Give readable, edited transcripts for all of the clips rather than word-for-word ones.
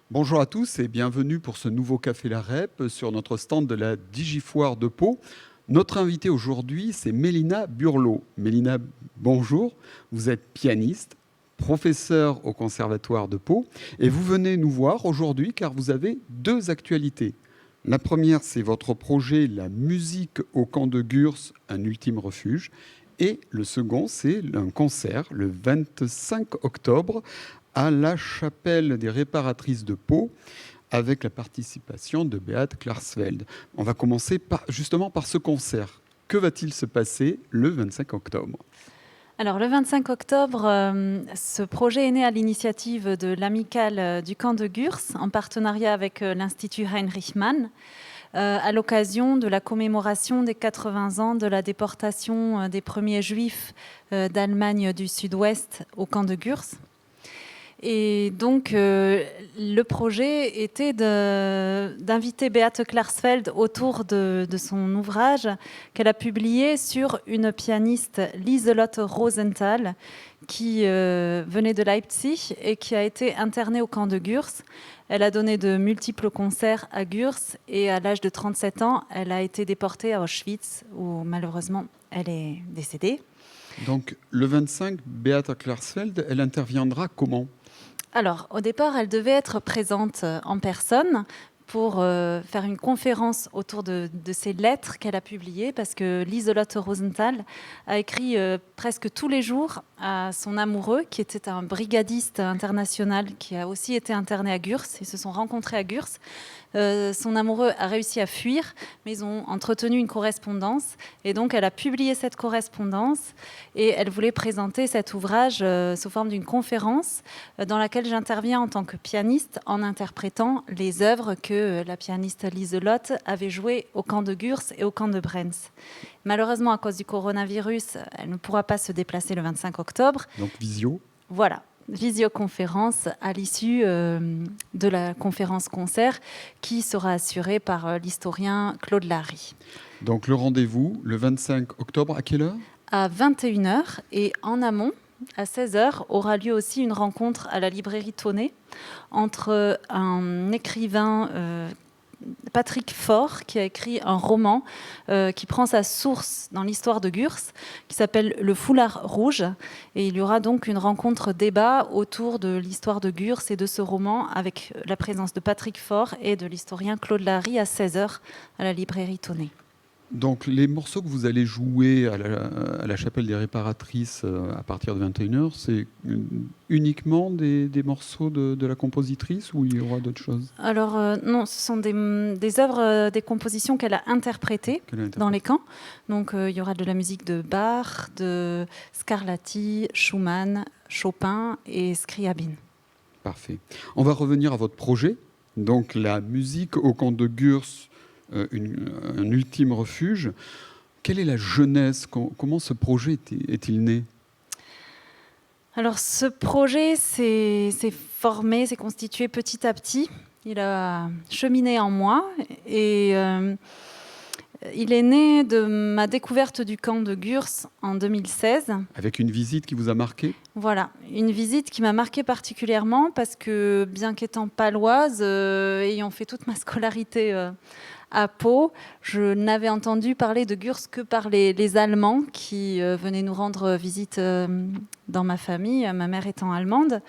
Bonjour à tous et bienvenue pour ce nouveau Café La Rep sur notre stand de la Digifoire de Pau. Notre invitée aujourd'hui, c'est Mélina Burlot. Mélina, bonjour. Vous êtes pianiste, professeure au Conservatoire de Pau et vous venez nous voir aujourd'hui car vous avez deux actualités. La première, c'est votre projet La musique au camp de Gurs, un ultime refuge. Et le second, c'est un concert le 25 octobre à la chapelle des réparatrices de Pau avec la participation de Beate Klarsfeld. On va commencer justement par ce concert. Que va-t-il se passer le 25 octobre ? Alors le 25 octobre, ce projet est né à l'initiative de l'amicale du camp de Gurs en partenariat avec l'Institut Heinrich Mann à l'occasion de la commémoration des 80 ans de la déportation des premiers juifs d'Allemagne du Sud-Ouest au camp de Gurs. Et donc, le projet était d'inviter Beate Klarsfeld autour de son ouvrage qu'elle a publié sur une pianiste, Lieselotte Rosenthal, qui venait de Leipzig et qui a été internée au camp de Gurs. Elle a donné de multiples concerts à Gurs et à l'âge de 37 ans, elle a été déportée à Auschwitz où malheureusement elle est décédée. Donc, le 25, Beate Klarsfeld, elle interviendra comment ? Alors, au départ, elle devait être présente en personne pour faire une conférence autour de ces lettres qu'elle a publiées, parce que Lieselotte Rosenthal a écrit presque tous les jours à son amoureux, qui était un brigadiste international qui a aussi été interné à Gurs. Ils se sont rencontrés à Gurs. Son amoureux a réussi à fuir, mais ils ont entretenu une correspondance. Et donc, elle a publié cette correspondance et elle voulait présenter cet ouvrage sous forme d'une conférence dans laquelle j'interviens en tant que pianiste en interprétant les œuvres que la pianiste Lieselotte avait jouées au camp de Gurs et au camp de Brenz. Malheureusement, à cause du coronavirus, elle ne pourra pas se déplacer le 25 octobre. Donc, visio ? Voilà. Visioconférence à l'issue de la conférence-concert qui sera assurée par l'historien Claude Larry. Donc le rendez-vous, le 25 octobre, à quelle heure ? À 21h et en amont, à 16h, aura lieu aussi une rencontre à la librairie Tonnet entre un écrivain Patrick Faure, qui a écrit un roman qui prend sa source dans l'histoire de Gurs, qui s'appelle Le Foulard Rouge. Et il y aura donc une rencontre-débat autour de l'histoire de Gurs et de ce roman, avec la présence de Patrick Faure et de l'historien Claude Larry à 16h à la librairie Tonnet. Donc les morceaux que vous allez jouer à la chapelle des réparatrices à partir de 21h, c'est uniquement des morceaux de la compositrice ou il y aura d'autres choses ? Alors non, ce sont des œuvres, des compositions qu'elle a interprétées dans les camps. Donc il y aura de la musique de Bach, de Scarlatti, Schumann, Chopin et Scriabin. Parfait. On va revenir à votre projet. Donc la musique au camp de Gurs, un ultime refuge. Quelle est la jeunesse ? Comment ce projet est-il né ? Alors ce projet s'est formé, s'est constitué petit à petit. Il a cheminé en moi et il est né de ma découverte du camp de Gurs en 2016. Avec une visite qui vous a marqué ? Voilà, une visite qui m'a marquée particulièrement parce que, bien qu'étant paloise, ayant fait toute ma scolarité à Pau, je n'avais entendu parler de Gurs que par les Allemands qui venaient nous rendre visite dans ma famille, ma mère étant allemande.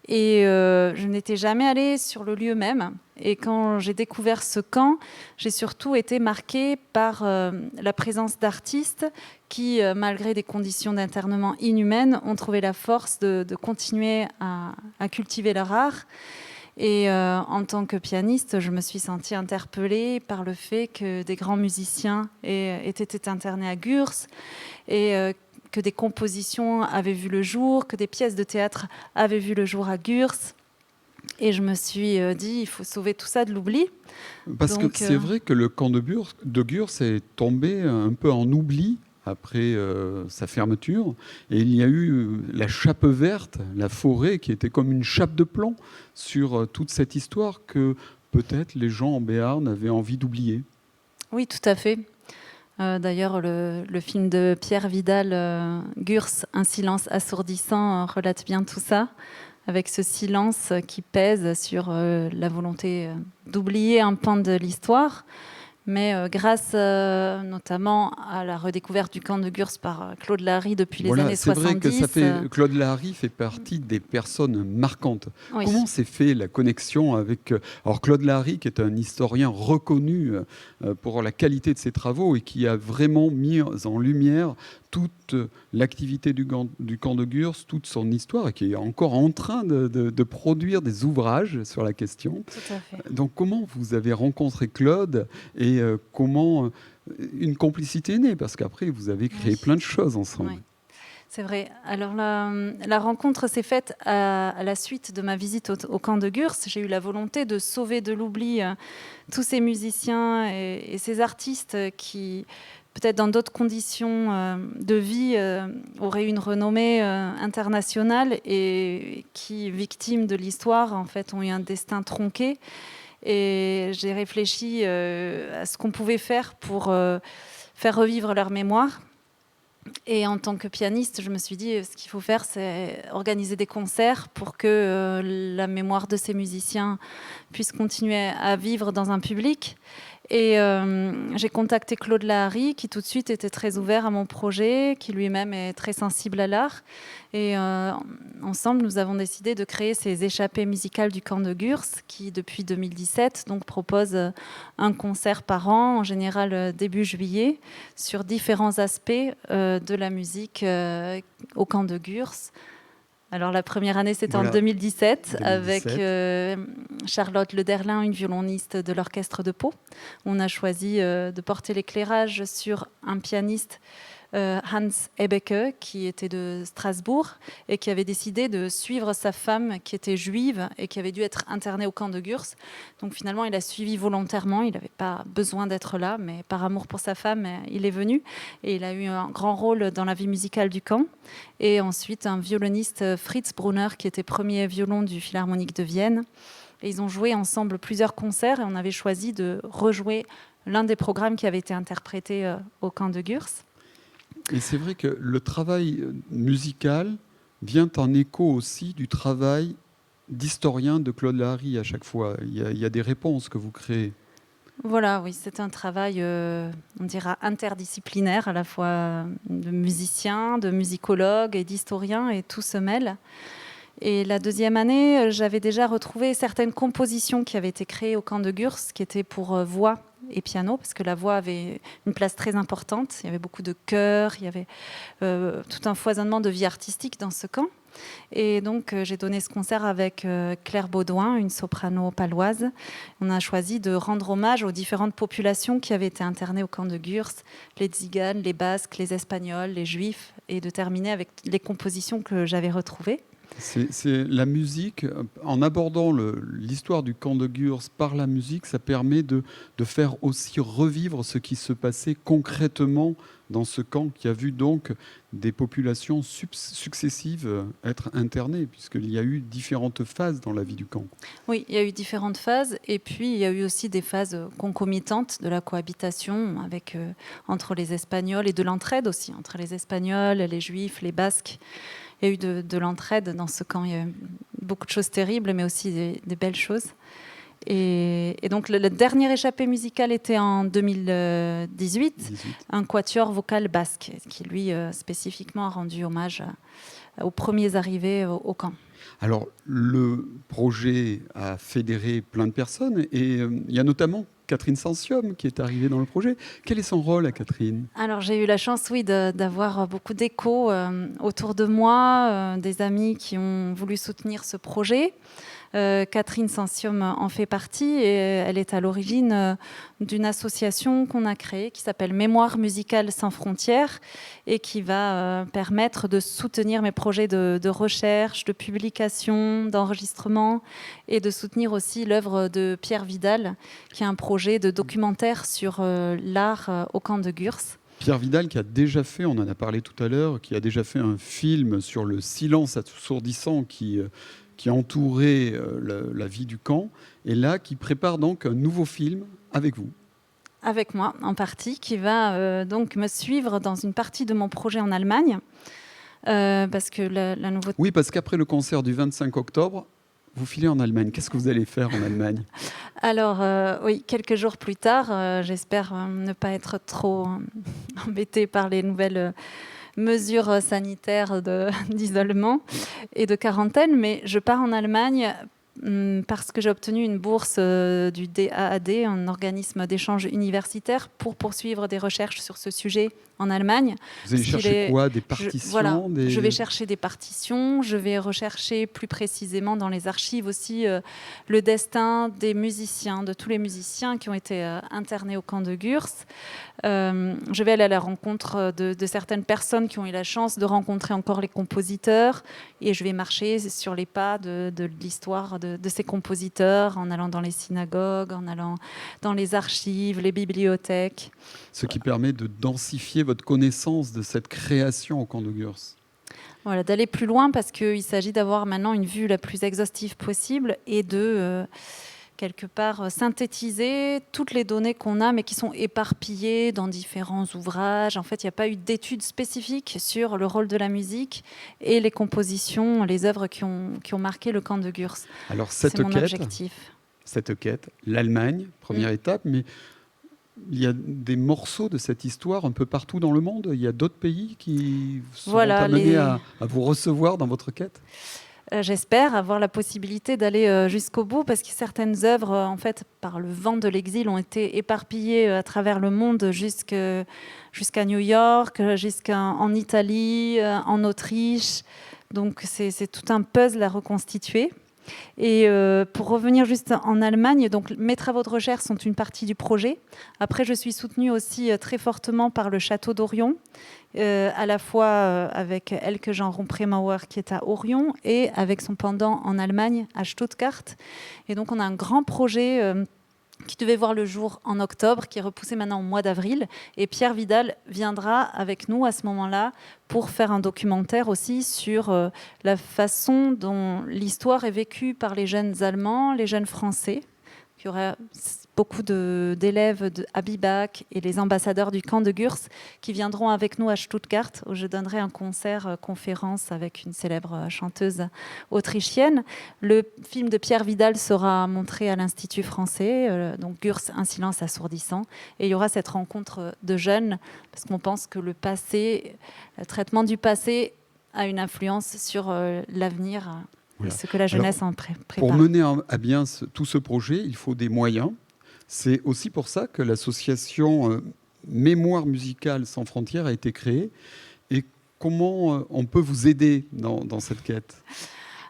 Et je n'étais jamais allée sur le lieu même. Et quand j'ai découvert ce camp, j'ai surtout été marquée par la présence d'artistes qui, malgré des conditions d'internement inhumaines, ont trouvé la force de continuer à cultiver leur art. Et en tant que pianiste, je me suis sentie interpellée par le fait que des grands musiciens aient été internés à Gurs et que des compositions avaient vu le jour, que des pièces de théâtre avaient vu le jour à Gurs. Et je me suis dit, il faut sauver tout ça de l'oubli. Parce que c'est vrai que le camp de Gurs est tombé un peu en oubli après sa fermeture. Et il y a eu la chape verte, la forêt, qui était comme une chape de plomb sur toute cette histoire que peut-être les gens en Béarn avaient envie d'oublier. Oui, tout à fait. D'ailleurs, le film de Pierre Vidal, Gurs, Un silence assourdissant, relate bien tout ça, avec ce silence qui pèse sur la volonté d'oublier un pan de l'histoire. Mais grâce notamment à la redécouverte du camp de Gurs par Claude Lahary depuis les Voilà, années c'est vrai que 70. Claude Lahary fait partie des personnes marquantes. Oui. Comment s'est fait la connexion avec alors Claude Lahary, qui est un historien reconnu pour la qualité de ses travaux et qui a vraiment mis en lumière toute l'activité du camp de Gurs, toute son histoire, et qui est encore en train de produire des ouvrages sur la question. Tout à fait. Donc comment vous avez rencontré Claude et comment une complicité est née? Parce qu'après, vous avez créé plein de choses ensemble. Oui. C'est vrai. Alors la rencontre s'est faite à la suite de ma visite au camp de Gurs. J'ai eu la volonté de sauver de l'oubli tous ces musiciens et ces artistes qui, peut-être dans d'autres conditions de vie, auraient une renommée internationale et qui, victimes de l'histoire, en fait, ont eu un destin tronqué. Et j'ai réfléchi à ce qu'on pouvait faire pour faire revivre leur mémoire. Et en tant que pianiste, je me suis dit, ce qu'il faut faire, c'est organiser des concerts pour que la mémoire de ces musiciens puisse continuer à vivre dans un public. Et j'ai contacté Claude Lahary, qui tout de suite était très ouvert à mon projet, qui lui-même est très sensible à l'art. Et ensemble, nous avons décidé de créer ces échappées musicales du camp de Gurs, qui depuis 2017 donc, propose un concert par an, en général début juillet, sur différents aspects de la musique au camp de Gurs. Alors la première année, c'était en 2017, avec Charlotte Lederlin, une violoniste de l'orchestre de Pau. On a choisi de porter l'éclairage sur un pianiste, Hans Ebbecke, qui était de Strasbourg et qui avait décidé de suivre sa femme qui était juive et qui avait dû être internée au camp de Gurs. Donc finalement, il a suivi volontairement. Il n'avait pas besoin d'être là, mais par amour pour sa femme, il est venu. Et il a eu un grand rôle dans la vie musicale du camp. Et ensuite, un violoniste, Fritz Brunner, qui était premier violon du Philharmonique de Vienne. Et ils ont joué ensemble plusieurs concerts et on avait choisi de rejouer l'un des programmes qui avait été interprété au camp de Gurs. Et c'est vrai que le travail musical vient en écho aussi du travail d'historien de Claude Lahary à chaque fois. Il y a des réponses que vous créez. Voilà, oui, c'est un travail, on dira, interdisciplinaire, à la fois de musiciens, de musicologues et d'historiens, et tout se mêle. Et la deuxième année, j'avais déjà retrouvé certaines compositions qui avaient été créées au camp de Gurs, qui étaient pour voix et piano, parce que la voix avait une place très importante. Il y avait beaucoup de chœurs, il y avait tout un foisonnement de vie artistique dans ce camp. Et donc, j'ai donné ce concert avec Claire Baudouin, une soprano paloise. On a choisi de rendre hommage aux différentes populations qui avaient été internées au camp de Gurs, les Tziganes, les Basques, les Espagnols, les Juifs, et de terminer avec les compositions que j'avais retrouvées. C'est la musique, en abordant l'histoire du camp de Gurs par la musique, ça permet de faire aussi revivre ce qui se passait concrètement dans ce camp qui a vu donc des populations successives être internées, puisqu'il y a eu différentes phases dans la vie du camp. Oui, il y a eu différentes phases, et puis il y a eu aussi des phases concomitantes de la cohabitation avec, entre les Espagnols et de l'entraide aussi, entre les Espagnols, les Juifs, les Basques. Il y a eu de l'entraide dans ce camp. Il y a eu beaucoup de choses terribles, mais aussi des belles choses. Et donc, le dernier échappée musical était en 2018, un quatuor vocal basque, qui, lui, spécifiquement a rendu hommage aux premiers arrivés au camp. Alors, le projet a fédéré plein de personnes, et il y a notamment Catherine Sensium qui est arrivée dans le projet. Quel est son rôle à Catherine ? Alors j'ai eu la chance, oui, d'avoir beaucoup d'échos autour de moi, des amis qui ont voulu soutenir ce projet. Catherine Sensium en fait partie et elle est à l'origine d'une association qu'on a créée qui s'appelle Mémoire musicale sans frontières et qui va permettre de soutenir mes projets de recherche, de publication, d'enregistrement et de soutenir aussi l'œuvre de Pierre Vidal qui a un projet de documentaire sur l'art au camp de Gurs. Pierre Vidal qui a déjà fait, on en a parlé tout à l'heure, qui a déjà fait un film sur le silence assourdissant qui qui entourait la vie du camp, et là qui prépare donc un nouveau film avec vous. Avec moi, en partie, qui va donc me suivre dans une partie de mon projet en Allemagne. Parce que la nouveauté... Oui, parce qu'après le concert du 25 octobre, vous filez en Allemagne. Qu'est-ce que vous allez faire en Allemagne ? Alors, oui, quelques jours plus tard, j'espère ne pas être trop embêtée par les nouvelles mesures sanitaires d'isolement et de quarantaine, mais je pars en Allemagne parce que j'ai obtenu une bourse du DAAD, un organisme d'échange universitaire, pour poursuivre des recherches sur ce sujet en Allemagne. Vous allez chercher quoi ? Des partitions Je vais chercher des partitions, je vais rechercher plus précisément dans les archives aussi le destin des musiciens, de tous les musiciens qui ont été internés au camp de Gurs. Je vais aller à la rencontre de certaines personnes qui ont eu la chance de rencontrer encore les compositeurs, et je vais marcher sur les pas de l'histoire de ces compositeurs, en allant dans les synagogues, en allant dans les archives, les bibliothèques. Ce qui permet de densifier votre connaissance de cette création au camp de Gurs. Voilà, d'aller plus loin, parce qu'il s'agit d'avoir maintenant une vue la plus exhaustive possible et de, quelque part, synthétiser toutes les données qu'on a, mais qui sont éparpillées dans différents ouvrages. En fait, il n'y a pas eu d'études spécifiques sur le rôle de la musique et les compositions, les œuvres qui ont marqué le camp de Gurs. Alors, c'est mon objectif. Cette quête, l'Allemagne, première étape, mais il y a des morceaux de cette histoire un peu partout dans le monde. Il y a d'autres pays qui sont amenés à vous recevoir dans votre quête. J'espère avoir la possibilité d'aller jusqu'au bout, parce que certaines œuvres, en fait, par le vent de l'exil, ont été éparpillées à travers le monde jusqu'à New York, jusqu'en Italie, en Autriche. Donc c'est tout un puzzle à reconstituer. Et pour revenir juste en Allemagne, donc mes travaux de recherche sont une partie du projet. Après, je suis soutenue aussi très fortement par le château d'Orion, à la fois avec Elke Jean Rompremauer qui est à Orion et avec son pendant en Allemagne à Stuttgart. Et donc on a un grand projet qui devait voir le jour en octobre, qui est repoussé maintenant au mois d'avril. Et Pierre Vidal viendra avec nous à ce moment-là pour faire un documentaire aussi sur la façon dont l'histoire est vécue par les jeunes Allemands, les jeunes Français. Il y aura beaucoup d'élèves à Bibach et les ambassadeurs du camp de Gurs qui viendront avec nous à Stuttgart, où je donnerai un concert-conférence avec une célèbre chanteuse autrichienne. Le film de Pierre Vidal sera montré à l'Institut français, donc Gurs, un silence assourdissant. Et il y aura cette rencontre de jeunes, parce qu'on pense que le passé, le traitement du passé a une influence sur l'avenir. Voilà. Ce que la jeunesse en prépare. Pour mener à bien tout ce projet, il faut des moyens. C'est aussi pour ça que l'association Mémoire musicale sans frontières a été créée. Et comment on peut vous aider dans cette quête ?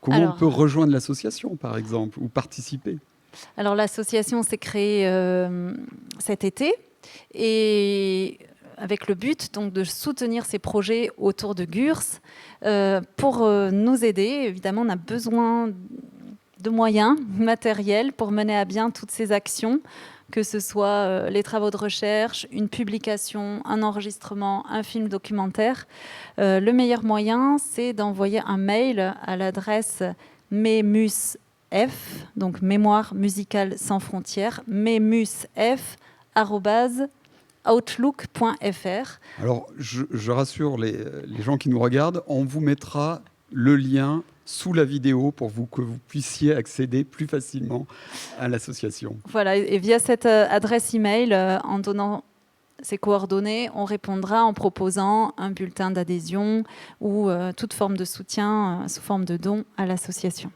Comment on peut rejoindre l'association, par exemple, ou participer ? Alors, l'association s'est créée cet été, et avec le but donc de soutenir ces projets autour de Gurs. Pour nous aider, évidemment, on a besoin de moyens matériels pour mener à bien toutes ces actions, que ce soit les travaux de recherche, une publication, un enregistrement, un film documentaire. Le meilleur moyen, c'est d'envoyer un mail à l'adresse MEMUSF, donc Mémoire musicale sans frontières, memusf@outlook.fr. Alors, je rassure les gens qui nous regardent, on vous mettra le lien sous la vidéo pour que vous puissiez accéder plus facilement à l'association. Voilà, et via cette adresse email, en donnant ses coordonnées, on répondra en proposant un bulletin d'adhésion ou toute forme de soutien sous forme de don à l'association.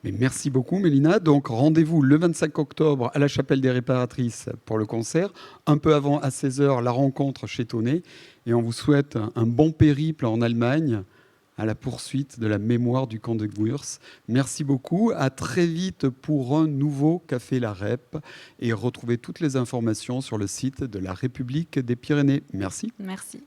Mais merci beaucoup, Mélina. Donc, rendez-vous le 25 octobre à la Chapelle des Réparatrices pour le concert. Un peu avant, à 16h, la rencontre chez Tonnet. Et on vous souhaite un bon périple en Allemagne à la poursuite de la mémoire du camp de Gurs. Merci beaucoup. À très vite pour un nouveau Café La Rep. Et retrouvez toutes les informations sur le site de la République des Pyrénées. Merci. Merci.